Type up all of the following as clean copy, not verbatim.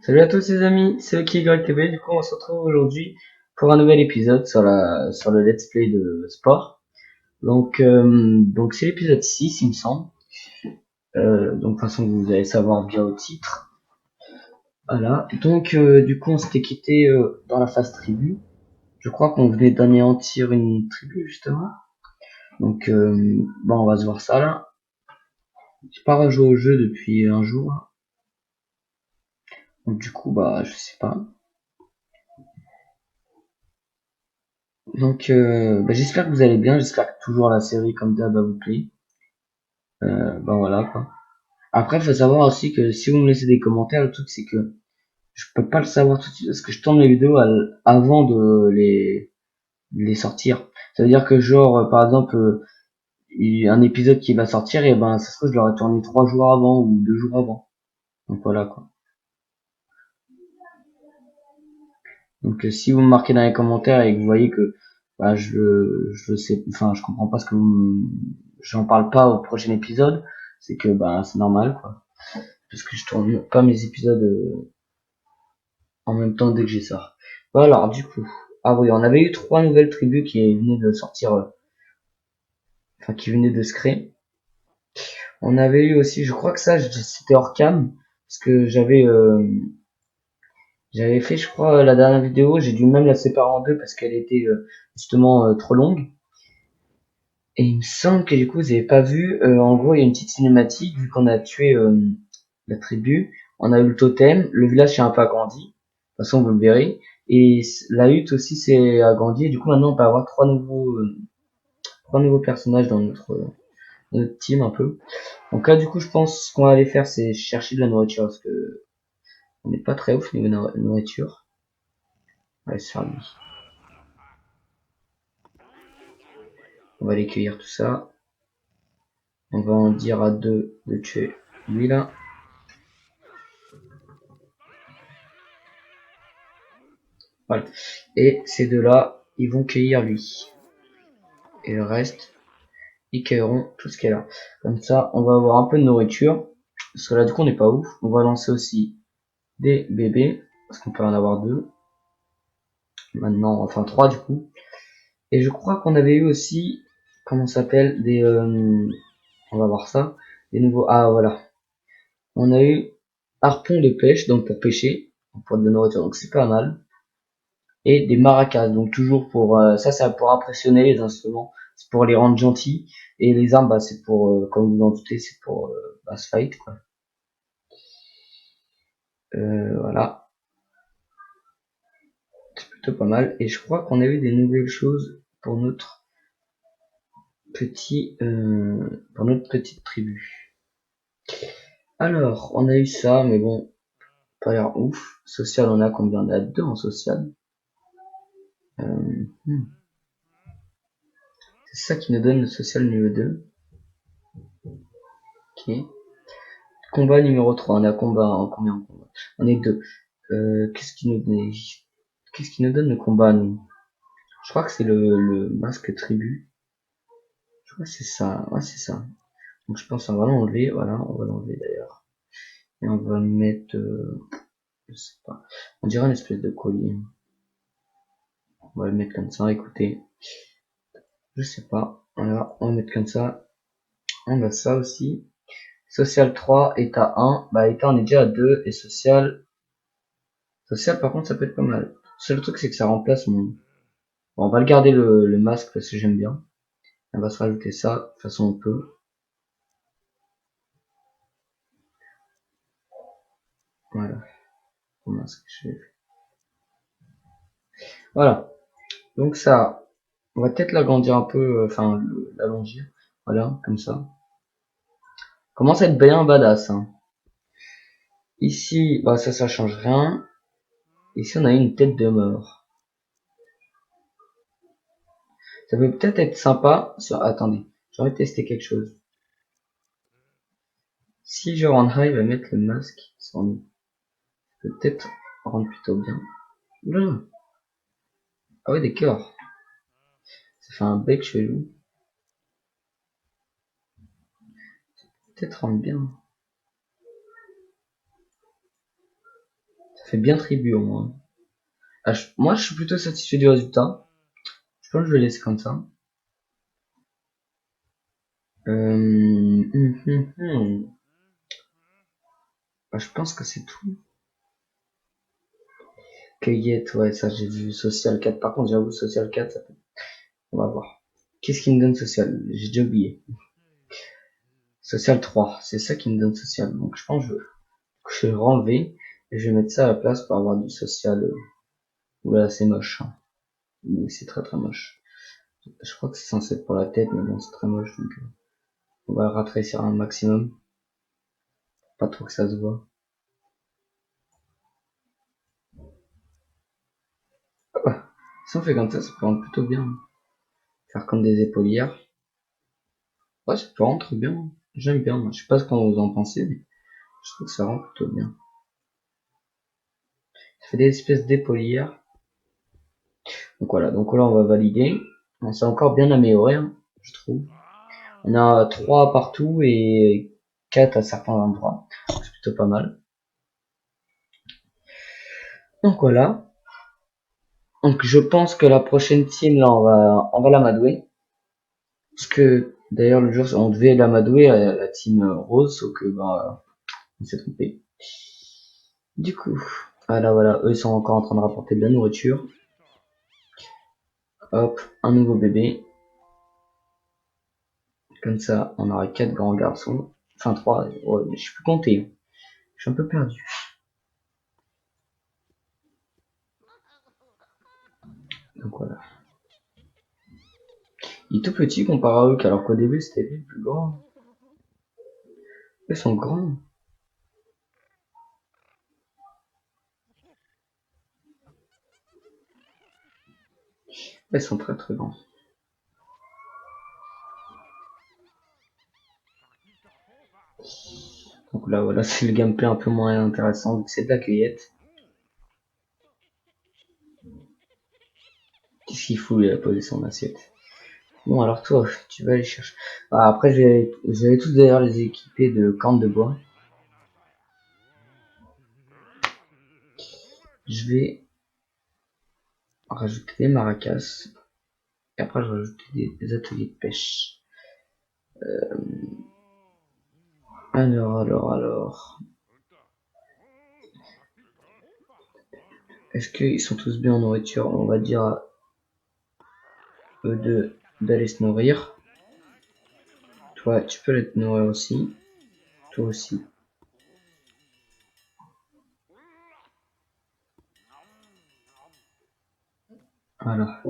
Salut à tous les amis, c'est YTB. Du coup, on se retrouve aujourd'hui pour un nouvel épisode sur le let's play de sport. Donc c'est l'épisode 6, il me semble. Donc de toute façon, vous allez savoir bien au titre. Voilà. Donc du coup, on s'était quitté dans la phase tribu. Je crois qu'on venait d'anéantir une tribu justement. Donc bon, on va se voir ça là. J'ai pas rejoué au jeu depuis un jour. Donc du coup, bah je sais pas. Donc j'espère que vous allez bien, j'espère que toujours la série comme d'hab vous plaît. Ben voilà quoi. Après, faut savoir aussi que si vous me laissez des commentaires, le truc c'est que je peux pas le savoir tout de suite parce que je tourne les vidéos avant de les sortir. Ça veut dire que genre par exemple un épisode qui va sortir et ben ça se trouve je l'aurais tourné 3 jours avant ou 2 jours avant. Donc voilà quoi. Donc si vous me marquez dans les commentaires et que vous voyez que bah, je sais, enfin je comprends pas ce que j'en parle pas au prochain épisode, c'est que bah c'est normal quoi. Parce que je tourne pas mes épisodes en même temps dès que j'y sors. Voilà, alors du coup. Ah oui, on avait eu 3 nouvelles tribus qui venaient de sortir, enfin qui venaient de se créer. On avait eu aussi, je crois que ça, c'était hors cam, parce que j'avais fait, je crois, la dernière vidéo, j'ai dû même la séparer en deux parce qu'elle était justement trop longue. Et il me semble que du coup, vous avez pas vu, en gros, il y a une petite cinématique, vu qu'on a tué la tribu, on a eu le totem, le village s'est un peu agrandi, de toute façon vous le verrez, et la hutte aussi s'est agrandie, et du coup maintenant on peut avoir trois nouveaux personnages dans notre team un peu. Donc là du coup je pense ce qu'on va aller faire c'est chercher de la nourriture, parce que on n'est pas très ouf niveau nourriture. On va se faire lui. On va aller cueillir tout ça. On va en dire à deux de tuer lui là. Voilà. Et ces deux-là, ils vont cueillir lui. Et le reste, ils cueilleront tout ce qu'il y a là. Comme ça, on va avoir un peu de nourriture. Parce que là, du coup, on n'est pas ouf. On va lancer aussi des bébés. Parce qu'on peut en avoir deux. Maintenant, enfin trois du coup. Et je crois qu'on avait eu aussi, comment ça s'appelle, on va voir ça. Des nouveaux, ah voilà. On a eu harpon de pêche, donc pour pêcher. Pour de la nourriture, donc c'est pas mal. Et des maracas, donc toujours pour, ça pour impressionner les instruments. C'est pour les rendre gentils. Et les armes, bah, c'est pour, comme vous en doutez, c'est pour bah, se fight, quoi. Voilà, c'est plutôt pas mal. Et je crois qu'on a eu des nouvelles choses pour pour notre petite tribu. Alors, on a eu ça, mais bon, pas l'air ouf. Social, on a combien? On a deux en social. Hmm. C'est ça qui nous donne le social niveau 2. Ok. Combat numéro 3. On a combat en combien en combat? On est deux. Qu'est-ce qui nous donne le combat, nous? Je crois que c'est le masque tribu. Je crois que c'est ça. Ouais, c'est ça. Donc je pense qu'on va l'enlever. Voilà, on va l'enlever d'ailleurs. Et on va mettre, je sais pas. On dirait une espèce de collier. On va le mettre comme ça. Écoutez, je sais pas. Voilà, on va mettre comme ça. On a ça aussi. Social 3, état 1. Bah état on est déjà à 2. Et social par contre ça peut être pas mal. Le seul truc c'est que ça remplace mon... Bon, on va le garder le masque parce que j'aime bien. On va se rajouter ça. De toute façon on peut. Voilà. Le masque, voilà. Donc ça, on va peut-être l'agrandir un peu, enfin l'allonger. Voilà, comme ça. Commence à être bien badass. Hein. Ici, bah ça change rien. Ici, on a une tête de mort. Ça peut peut-être être sympa. Attendez, j'ai envie de tester quelque chose. Si je rends high, il va mettre le masque sur nous. Peut-être rendre plutôt bien. Oula. Ah ouais, d'accord. Ça fait un bec chelou. Peut-être rendre bien. Ça fait bien tribut au moins. Ah, moi, je suis plutôt satisfait du résultat. Je pense que je vais laisser comme ça. Bah, je pense que c'est tout. Cueillette, ouais, ça j'ai vu. Social 4. Par contre, j'avoue, Social 4, ça peut... On va voir. Qu'est-ce qui me donne Social? J'ai déjà oublié. Social 3, c'est ça qui me donne Social. Donc je pense que je vais le renlever et je vais mettre ça à la place pour avoir du Social. Oula, c'est moche. Hein. Oui, c'est très très moche. Je crois que c'est censé être pour la tête, mais bon, c'est très moche. Donc on va le ratrécir un maximum. Pas trop que ça se voit. Ah, si on fait comme ça peut rendre plutôt bien. Faire comme des épaulières. Ouais, ça peut rendre très bien. J'aime bien. Moi. Je sais pas ce qu'on vous en pensez, mais je trouve que ça rend plutôt bien. Ça fait des espèces d'épaulières. Donc voilà, donc là on va valider. On s'est encore bien amélioré, hein, je trouve. On a 3 partout et 4 à certains endroits. C'est plutôt pas mal. Donc voilà. Donc je pense que la prochaine team là on va l'amadouer. Parce que d'ailleurs le jour on devait l'amadouer la team rose, sauf que bah on s'est trompé. Du coup, voilà, eux ils sont encore en train de rapporter de la nourriture. Hop, un nouveau bébé. Comme ça, on aura 4 grands garçons. Enfin 3, ouais, mais je peux compter. Je suis un peu perdu. Donc voilà. Il est tout petit comparé à eux, alors qu'au début c'était lui le plus grand. Ils sont grands. Ils sont très très grands. Donc là voilà, c'est le gameplay un peu moins intéressant, c'est de la cueillette. Qu'est-ce qu'il fout, il a posé son assiette. Bon alors toi, tu vas aller chercher. Ah, après je vais tous d'ailleurs les équiper de cornes de bois. Je vais rajouter des maracas. Et après je vais rajouter des ateliers de pêche. Alors. Est-ce qu'ils sont tous bien en nourriture? On va dire à eux deux d'aller se nourrir. Toi, tu peux aller te nourrir aussi. Toi aussi. Voilà.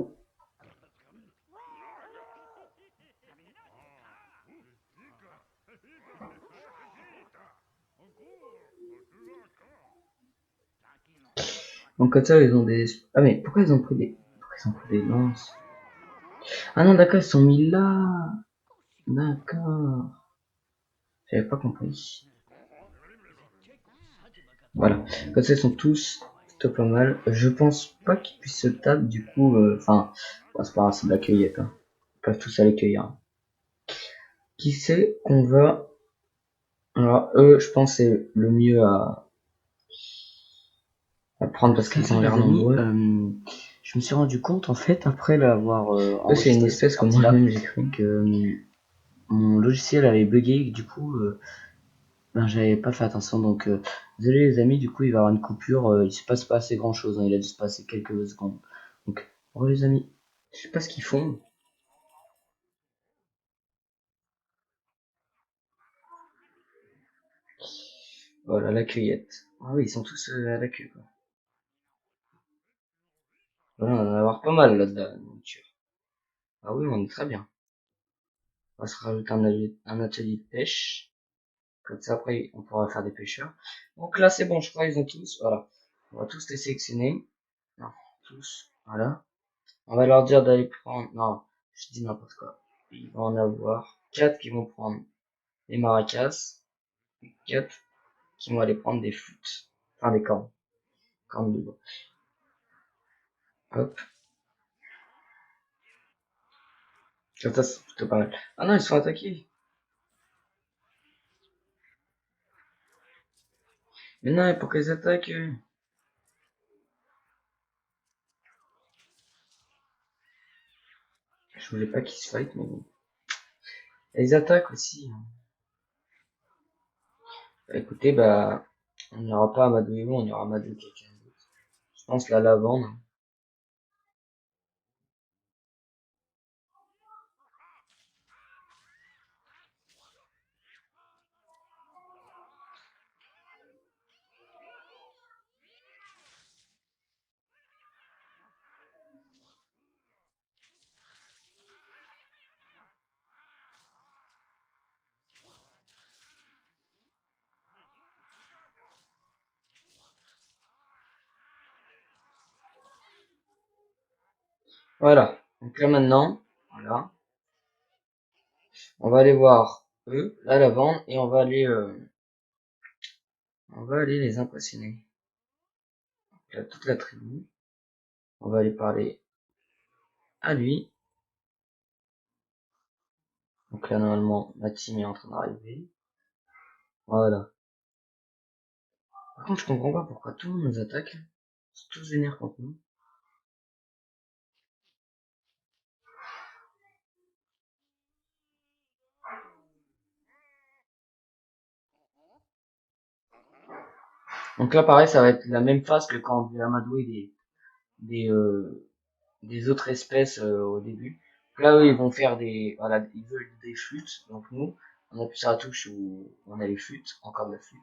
Donc comme ça, ils ont des... Ah mais pourquoi ils ont pris des... Pourquoi ils ont pris des lances? Ah non, d'accord, ils sont mis là. D'accord. J'avais pas compris. Voilà. Comme ça, ils sont tous plutôt pas mal. Je pense pas qu'ils puissent se taper, du coup... Enfin, c'est pas grave, c'est de la cueillette. Hein. Ils peuvent tous aller cueillir. Qui sait qu'on va... Alors, eux, je pense c'est le mieux à prendre parce qu'ils ont l'air nombreux. Je me suis rendu compte en fait après l'avoir c'est une espèce comme moi-même j'ai cru que mon logiciel avait bugué et que, du coup ben j'avais pas fait attention donc désolé les amis, du coup il va y avoir une coupure, il se passe pas assez grand chose, hein, il a dû se passer quelques secondes. Donc au revoir les amis. Je sais pas ce qu'ils font. Voilà la cueillette. Ah oui, ils sont tous à la queue quoi. Voilà, on va en avoir pas mal là de la nourriture. Ah oui, on est très bien. On va se rajouter un atelier de pêche. Comme ça, après, on pourra faire des pêcheurs. Donc là, c'est bon, je crois qu'ils ont tous. Voilà. On va tous les sélectionner. Non, tous. Voilà. On va leur dire d'aller prendre... Non, je dis n'importe quoi. Ils vont en avoir 4 qui vont prendre des maracas. Et 4 qui vont aller prendre des flûtes. Enfin, des cornes. Cornes de bois. Hop. Comme ça, c'est plutôt pas mal. Ah non, ils sont attaqués. Mais non, pourquoi ils attaquent eux? Je voulais pas qu'ils se fight, mais bon. Et ils attaquent aussi. Bah, écoutez, bah, on n'ira pas à Madou et on ira à Madou quelqu'un d'autre. Je pense la lavande. Voilà. Donc là maintenant, voilà. On va aller voir eux, la lavande, et on va aller les impressionner. Donc là, toute la tribu. On va aller parler à lui. Donc là, normalement, ma team est en train d'arriver. Voilà. Par contre, je comprends pas pourquoi tout le monde nous attaque. Ils sont tous vénères contre nous. Donc là, pareil, ça va être la même phase que quand on devait amadouer des, euh, des autres espèces au début. Donc là, eux, ils vont faire voilà, ils veulent des flûtes. Donc nous, on appuie sur la touche où on a les flûtes, encore de la flûte.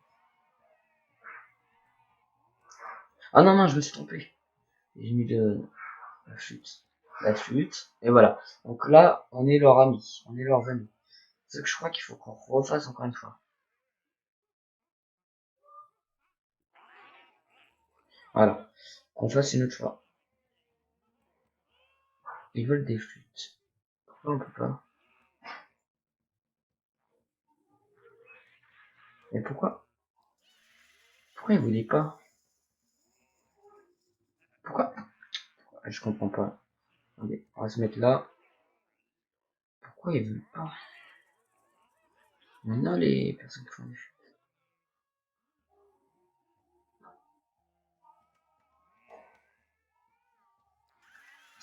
Ah non, non, je me suis trompé. J'ai mis la flûte. La flûte. Et voilà. Donc là, on est leurs amis. On est leurs amis. C'est ce que je crois qu'il faut qu'on refasse encore une fois. Voilà. Qu'on fasse une autre fois. Ils veulent des flûtes. Pourquoi on peut pas? Mais pourquoi ils voulaient pas? Pourquoi? Je comprends pas. Attendez, on va se mettre là. Pourquoi ils veulent pas? On a les personnes qui font des flûtes.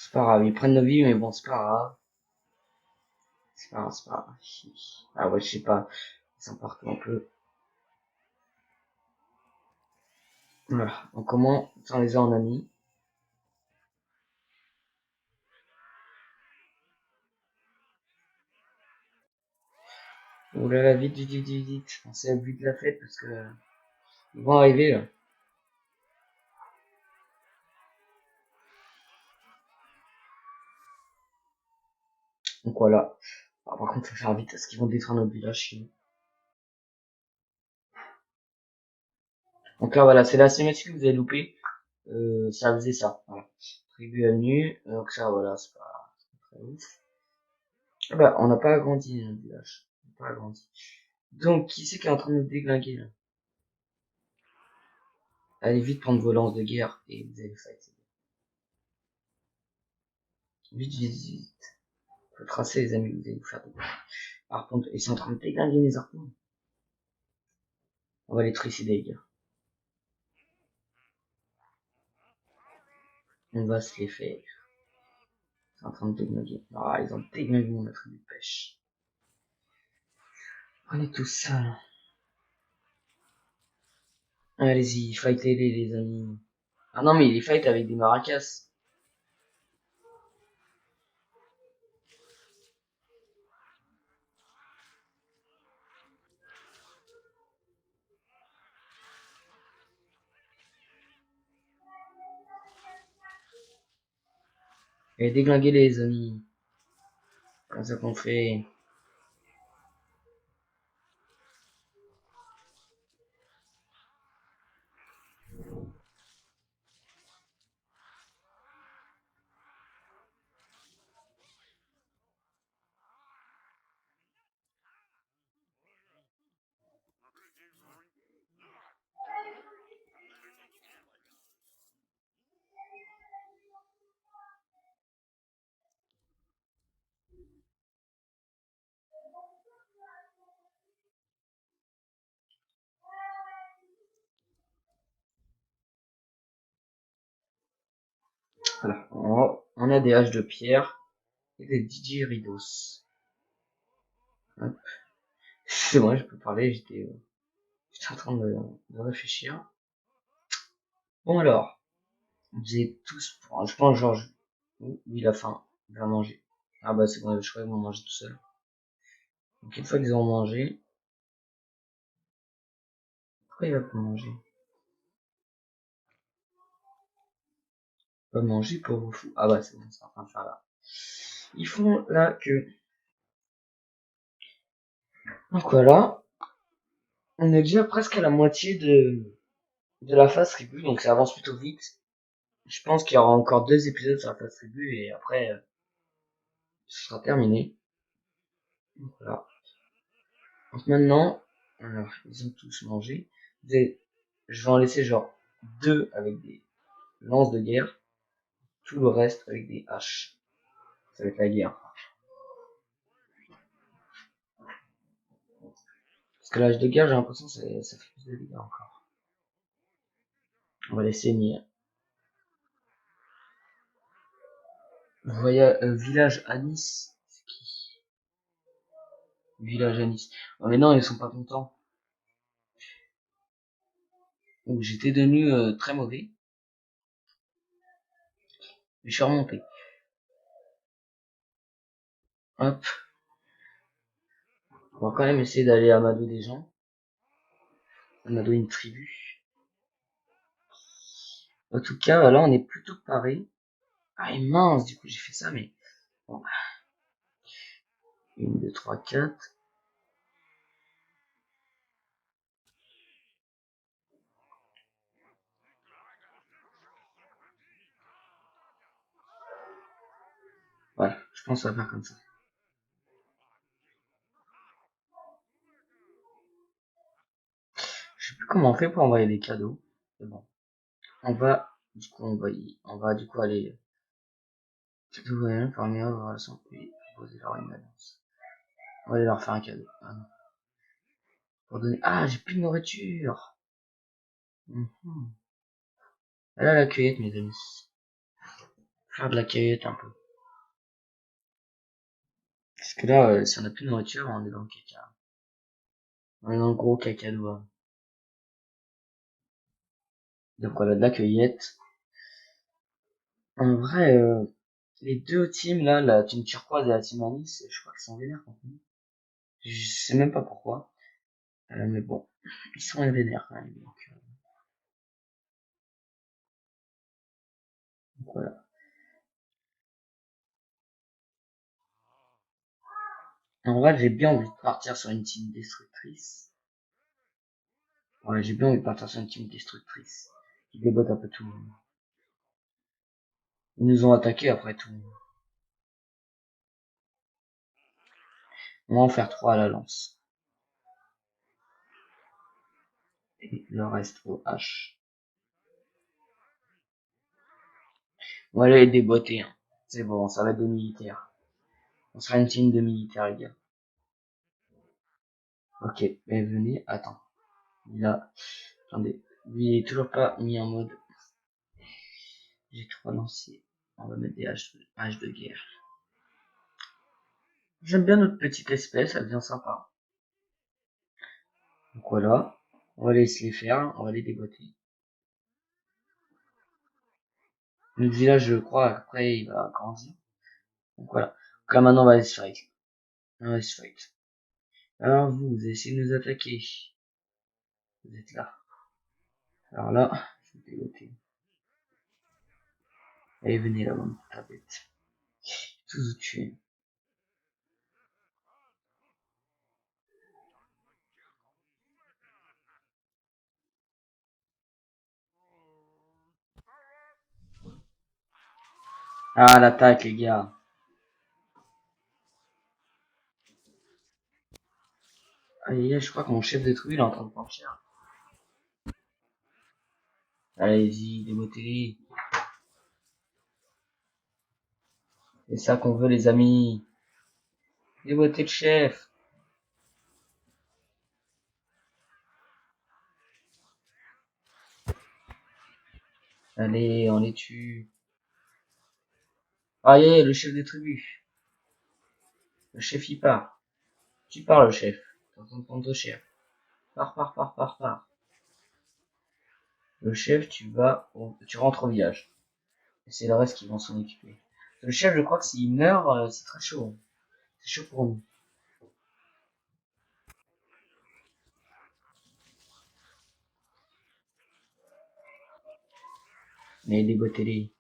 C'est pas grave, ils prennent nos vies, mais bon, c'est pas grave. C'est pas grave, c'est pas grave. Ah ouais, je sais pas. Ils sont partout un peu. Voilà. Donc comment on les a en amis? Oh là là, vite, vite, vite, vite, vite. On s'est vite la fête parce que ils vont arriver là. Donc voilà. Alors, par contre, faut faire vite parce qu'ils vont détruire notre village chez nous. Donc là, voilà, c'est la cinématique que vous avez loupé. Ça faisait ça. Voilà. Tribu à nu. Donc ça, voilà, c'est pas très ouf. Ah bah, on n'a pas agrandi notre village. On n'a pas agrandi. Donc, qui c'est qui est en train de nous déglinguer là? Allez vite prendre vos lances de guerre et vous allez fight. Vite, vite, vite. Faut tracer les amis, vous allez vous faire des guerres. Par contre, ils sont en train de déglinguer les harpons. On va les trucider, les gars. On va se les faire. Ils sont en train de déglinguer. Ah, ils ont déglingué mon attribut de pêche. On est tous sales. Allez-y, fightez-les, les amis. Ah non, mais les fight avec des maracas. Et déglinguez les amis. Comme ça qu'on fait. Voilà. On a des haches de pierre. et des Digiridos. Hop. C'est moi, je peux parler, j'étais en train de réfléchir. Bon alors, vous avez tous, je pense Georges, oui, il a faim, il va manger. Ah bah c'est bon, je crois qu'ils vont manger tout seul. Donc une fois qu'ils ont mangé, pourquoi il va pas manger? Pas manger pour vous fou. Ah bah c'est bon, c'est en train de faire là. Ils font la queue. Donc voilà, on est déjà presque à la moitié de la phase tribu, donc ça avance plutôt vite. Je pense qu'il y aura encore 2 épisodes sur la phase tribu et après ce sera terminé. Donc voilà. Donc maintenant, alors, ils ont tous mangé. Je vais en laisser genre 2 avec des lances de guerre, tout le reste avec des haches. Ça va être la guerre. Parce que l'âge de guerre, j'ai l'impression que ça fait plus de dégâts encore. On va les saigner. Vous voyez, village Anis. C'est qui? Village Anis. Oh, mais non, ils sont pas contents. Donc j'étais devenu très mauvais. Mais je suis remonté. Hop. On va quand même essayer d'aller amadouer des gens. Amadouer une tribu. En tout cas, là, on est plutôt paré. Ah, et mince, du coup, j'ai fait ça, mais bon. 1, 2, 3, 4. Voilà, je pense que ça va faire comme ça. Je sais plus comment on fait pour envoyer des cadeaux. Mais bon. On va du coup aller. Cadeau voyage parmi eux, voilà, sans puis proposer leur une annonce. On va aller leur faire un cadeau. Ah non. Pour donner. Ah, j'ai plus de nourriture. Mhm. Là, la cueillette, mes amis. Faire de la cueillette un peu. Parce que là, si on a plus de nourriture, on est dans le caca. On est dans le gros cacado. Hein. Donc voilà, de la cueillette. En vrai, les deux teams là, la team turquoise et la team anis, je crois qu'ils sont vénères contre nous. Je sais même pas pourquoi. Mais bon, ils sont vénères quand même. Donc voilà. En vrai, j'ai bien envie de partir sur une team destructrice. Ouais, j'ai bien envie de partir sur une team destructrice. Qui déboîte un peu tout. Ils nous ont attaqué après tout. On va en faire 3 à la lance. Et le reste au H. On va aller les déboîter. Hein. C'est bon, ça va être des militaires. On sera une team de militaires, les gars. Ok, mais venez, attends. Il a, attendez, lui il est toujours pas mis en mode. J'ai 3 lanciers. On va mettre des haches de guerre. J'aime bien notre petite espèce, elle devient sympa. Donc voilà, on va laisser les faire, on va les déboîter. Notre village, je crois, après il va grandir. Donc voilà. Donc là maintenant on va aller se fight. On va se fight. Alors vous essayez de nous attaquer. Vous êtes là. Alors là, je vais déboîter. Allez, venez là, bande de tapettes. Tous vous tuer. Ah, l'attaque, les gars. Allez, je crois que mon chef de tribu il est en train de prendre cher. Allez-y, déboîtez-les. C'est ça qu'on veut, les amis. Déboîtez le chef. Allez, on les tue. Ah, yeah, le chef des tribus. Le chef il part. Tu pars le chef. T'es en train de prendre ton chef. Pars. Le chef, tu rentres au village. Et c'est le reste qui vont s'en occuper. Le chef, je crois que s'il meurt, c'est très chaud. C'est chaud pour nous. Mais dégotez-les.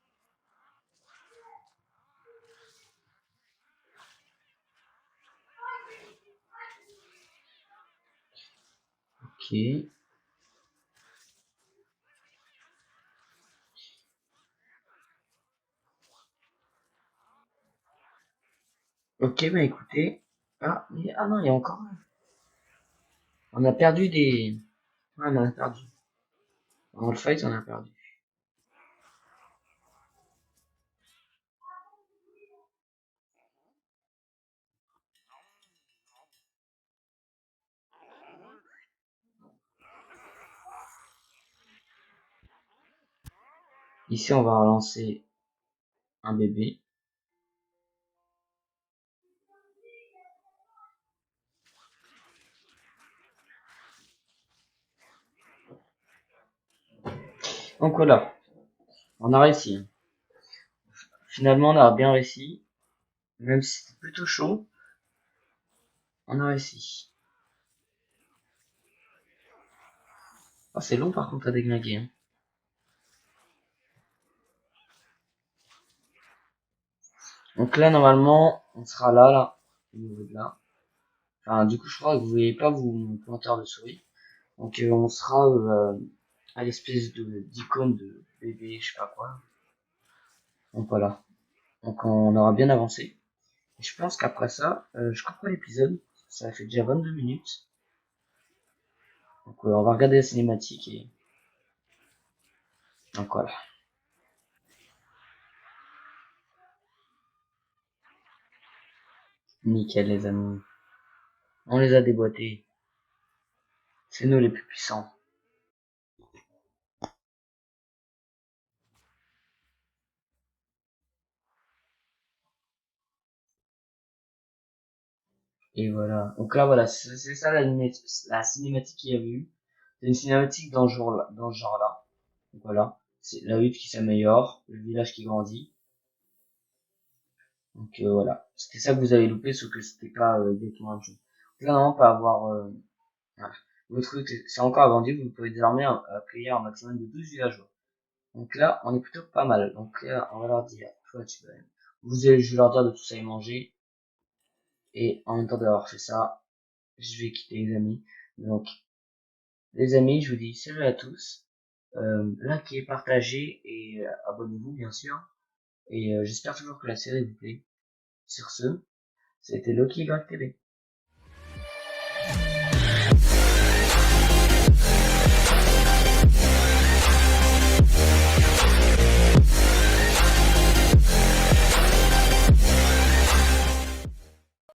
Ok. Ok, bah écoutez. Ah non, il y a encore. On a perdu des. Ouais, on a perdu. Dans le fight, on a perdu. Ici, on va relancer un bébé. Donc voilà, on a réussi. Finalement, on a bien réussi. Même si c'était plutôt chaud, on a réussi. Ah, c'est long par contre à déglinguer. Hein. Donc là, normalement, on sera là, au niveau de là. Enfin, du coup, je crois que vous voyez pas mon pointeur de souris. Donc, on sera à l'espèce de d'icône de bébé, je sais pas quoi. Donc voilà. Donc on aura bien avancé. Et je pense qu'après ça, je couperai l'épisode. Ça fait déjà 22 minutes. Donc on va regarder la cinématique et donc voilà. Nickel les amis. On les a déboîtés. C'est nous les plus puissants. Et voilà. Donc là voilà, c'est ça la cinématique qu'il y avait eu. C'est une cinématique dans ce genre-là. Donc voilà. C'est la lutte qui s'améliore, le village qui grandit. Donc voilà. C'était ça que vous avez loupé, sauf que c'était pas exactement la même chose. Donc là on peut avoir voilà. Le truc, c'est encore agrandi, vous pouvez désormais accueillir un maximum de 12 villageois. Donc là, on est plutôt pas mal. Donc là, on va leur dire, toi, je vais leur dire de tous aller manger. Et en même temps d'avoir fait ça, je vais quitter les amis. Donc, les amis, je vous dis salut à tous. Likez, partagez et abonnez-vous, bien sûr. Et j'espère toujours que la série vous plaît. Sur ce, c'était Loki Y TV.